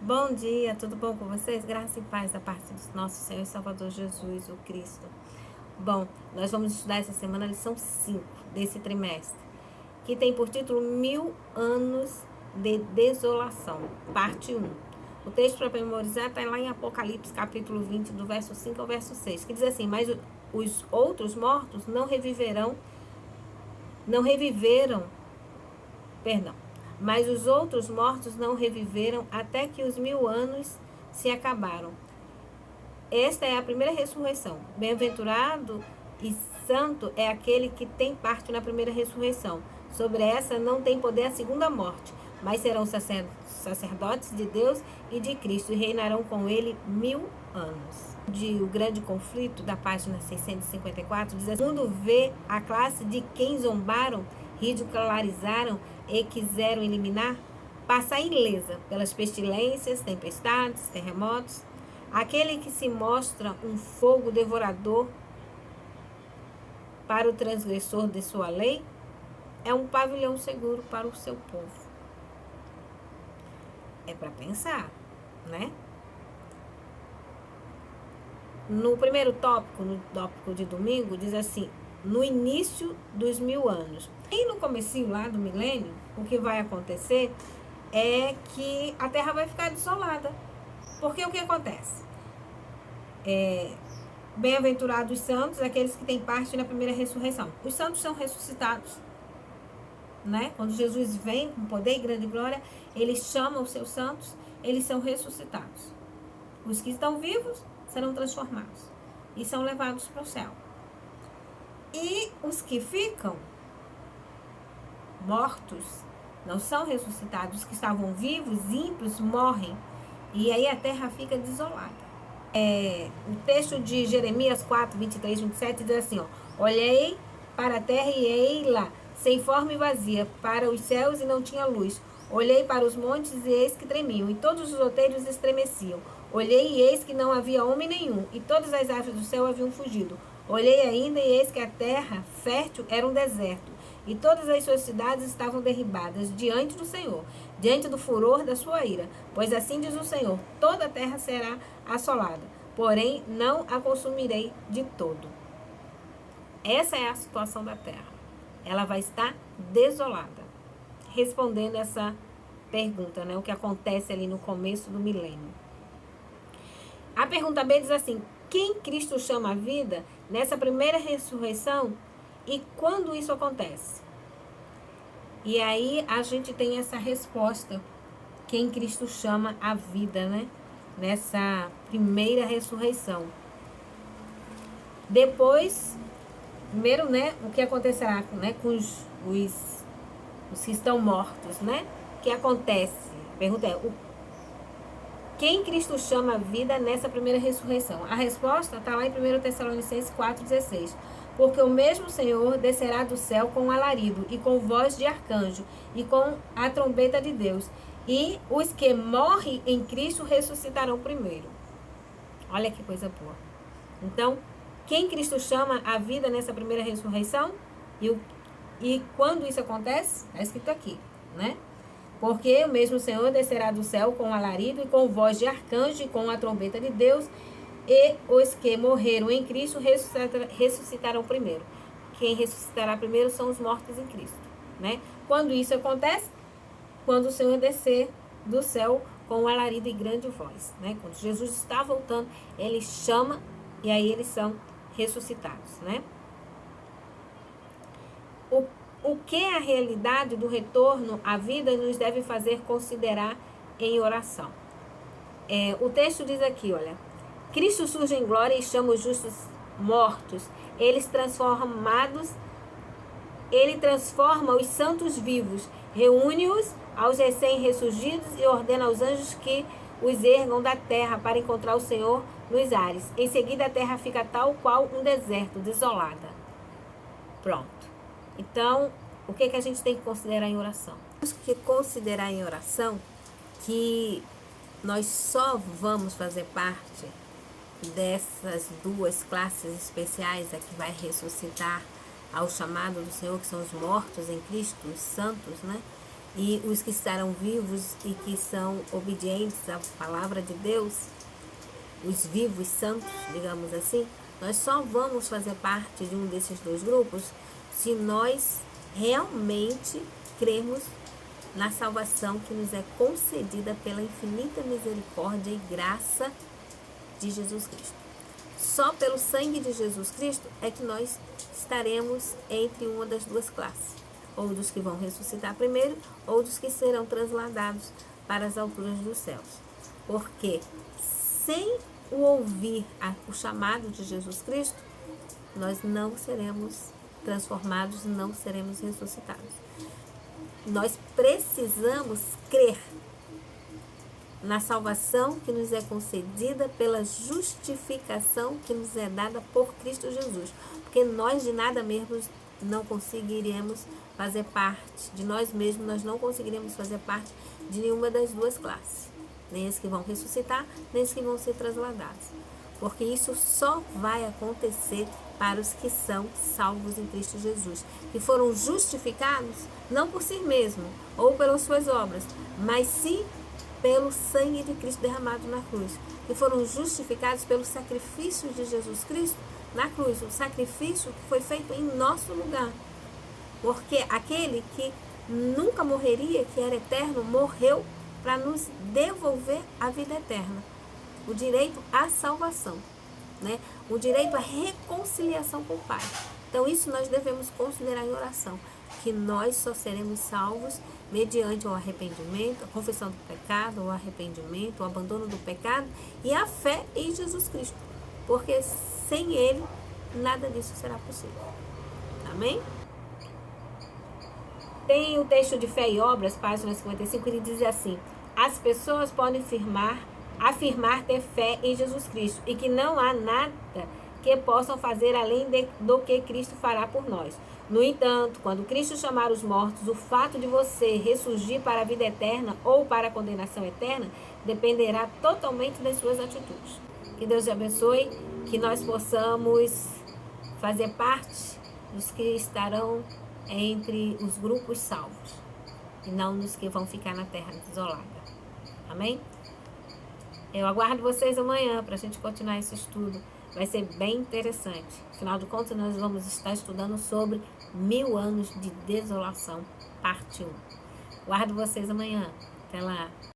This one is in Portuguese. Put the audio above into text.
Bom dia, tudo bom com vocês? Graça e paz da parte do nosso Senhor e Salvador Jesus, o Cristo. Bom, nós vamos estudar essa semana a lição 5 desse trimestre, que tem por título 1000 anos de desolação, parte 1. O texto para memorizar está lá em Apocalipse, capítulo 20, do verso 5 ao verso 6, que diz assim: mas os outros mortos não reviveram, mas os outros mortos não reviveram até que os 1000 anos se acabaram. Esta é a primeira ressurreição. Bem-aventurado e santo é aquele que tem parte na primeira ressurreição. Sobre essa não tem poder a segunda morte, mas serão sacerdotes de Deus e de Cristo e reinarão com ele 1000 anos. O grande conflito, da página 654, diz assim: o mundo vê a classe de quem zombaram, ridicularizaram e quiseram eliminar passar ilesa pelas pestilências, tempestades, terremotos. Aquele que se mostra um fogo devorador para o transgressor de sua lei é um pavilhão seguro para o seu povo. É para pensar, né? No primeiro tópico, no tópico de domingo, diz assim: no início dos 1000 anos. E no comecinho lá do milênio, o que vai acontecer é que a terra vai ficar desolada. Porque o que acontece? Bem-aventurados os santos, aqueles que têm parte na primeira ressurreição. Os santos são ressuscitados, né? Quando Jesus vem com poder e grande glória, ele chama os seus santos, eles são ressuscitados. Os que estão vivos serão transformados e são levados para o céu. E os que ficam mortos não são ressuscitados. Os que estavam vivos, ímpios, morrem. E aí a terra fica desolada. O texto de Jeremias 4, 23, 27 diz assim: olhei para a terra e ei-la sem forma e vazia, para os céus e não tinha luz. Olhei para os montes e eis que tremiam, e todos os outeiros estremeciam. Olhei e eis que não havia homem nenhum, e todas as aves do céu haviam fugido. Olhei ainda e eis que a terra fértil era um deserto, e todas as suas cidades estavam derribadas diante do Senhor, diante do furor da sua ira. Pois assim diz o Senhor: toda a terra será assolada, porém não a consumirei de todo. Essa é a situação da terra. Ela vai estar desolada. Respondendo essa pergunta, né? O que acontece ali no começo do milênio. A pergunta B diz assim: quem Cristo chama a vida nessa primeira ressurreição e quando isso acontece? E aí a gente tem essa resposta: quem Cristo chama a vida, né? Nessa primeira ressurreição. Depois, primeiro, né? O que acontecerá, né? Com os que estão mortos, né? O que acontece? A pergunta é: quem Cristo chama a vida nessa primeira ressurreição? A resposta está lá em 1 Tessalonicenses 4,16. Porque o mesmo Senhor descerá do céu com alarido, e com voz de arcanjo, e com a trombeta de Deus. E os que morrem em Cristo ressuscitarão primeiro. Olha que coisa boa. Então, quem Cristo chama a vida nessa primeira ressurreição? E quando isso acontece? Está escrito aqui, né? Porque o mesmo Senhor descerá do céu com alarido e com voz de arcanjo e com a trombeta de Deus, e os que morreram em Cristo ressuscitarão primeiro. Quem ressuscitará primeiro são os mortos em Cristo, né? Quando isso acontece? Quando o Senhor descer do céu com alarido e grande voz, né? Quando Jesus está voltando, ele chama e aí eles são ressuscitados, né? O que a realidade do retorno à vida nos deve fazer considerar em oração? O texto diz aqui, olha: Cristo surge em glória e chama os justos mortos. Ele transforma os santos vivos, reúne-os aos recém-ressurgidos e ordena aos anjos que os ergam da terra para encontrar o Senhor nos ares. Em seguida a terra fica tal qual um deserto, desolada. Pronto. Então, o que a gente tem que considerar em oração? Temos que considerar em oração que nós só vamos fazer parte dessas duas classes especiais a que vai ressuscitar ao chamado do Senhor, que são os mortos em Cristo, os santos, né? e os que estarão vivos e que são obedientes à palavra de Deus, os vivos santos, digamos assim, nós só vamos fazer parte de um desses dois grupos se nós realmente cremos na salvação que nos é concedida pela infinita misericórdia e graça de Jesus Cristo. Só pelo sangue de Jesus Cristo é que nós estaremos entre uma das duas classes, ou dos que vão ressuscitar primeiro, ou dos que serão transladados para as alturas dos céus. Porque sem o ouvir o chamado de Jesus Cristo, nós não seremos transformados, não seremos ressuscitados. Nós precisamos crer na salvação que nos é concedida pela justificação que nos é dada por Cristo Jesus. Porque nós de nada mesmo não conseguiremos fazer parte, de nós mesmos nós não conseguiremos fazer parte de nenhuma das duas classes. Nem os que vão ressuscitar, nem os que vão ser transladados. Porque isso só vai acontecer para os que são salvos em Cristo Jesus, que foram justificados não por si mesmos ou pelas suas obras, mas sim pelo sangue de Cristo derramado na cruz, que foram justificados pelo sacrifício de Jesus Cristo na cruz, o sacrifício que foi feito em nosso lugar. Porque aquele que nunca morreria, que era eterno, morreu para nos devolver a vida eterna, o direito à salvação, né? O direito à reconciliação com o Pai. Então isso nós devemos considerar em oração, que nós só seremos salvos mediante o arrependimento, a confissão do pecado, o arrependimento, o abandono do pecado e a fé em Jesus Cristo, porque sem Ele nada disso será possível. Amém? Tem o texto de Fé e Obras, página 55, ele diz assim: as pessoas podem afirmar ter fé em Jesus Cristo e que não há nada que possam fazer além do que Cristo fará por nós. No entanto, quando Cristo chamar os mortos, o fato de você ressurgir para a vida eterna ou para a condenação eterna dependerá totalmente das suas atitudes. Que Deus te abençoe, que nós possamos fazer parte dos que estarão entre os grupos salvos e não dos que vão ficar na terra desolada. Amém? Eu aguardo vocês amanhã para a gente continuar esse estudo. Vai ser bem interessante. Afinal de contas, nós vamos estar estudando sobre 1000 anos de desolação, parte 1. Aguardo vocês amanhã. Até lá.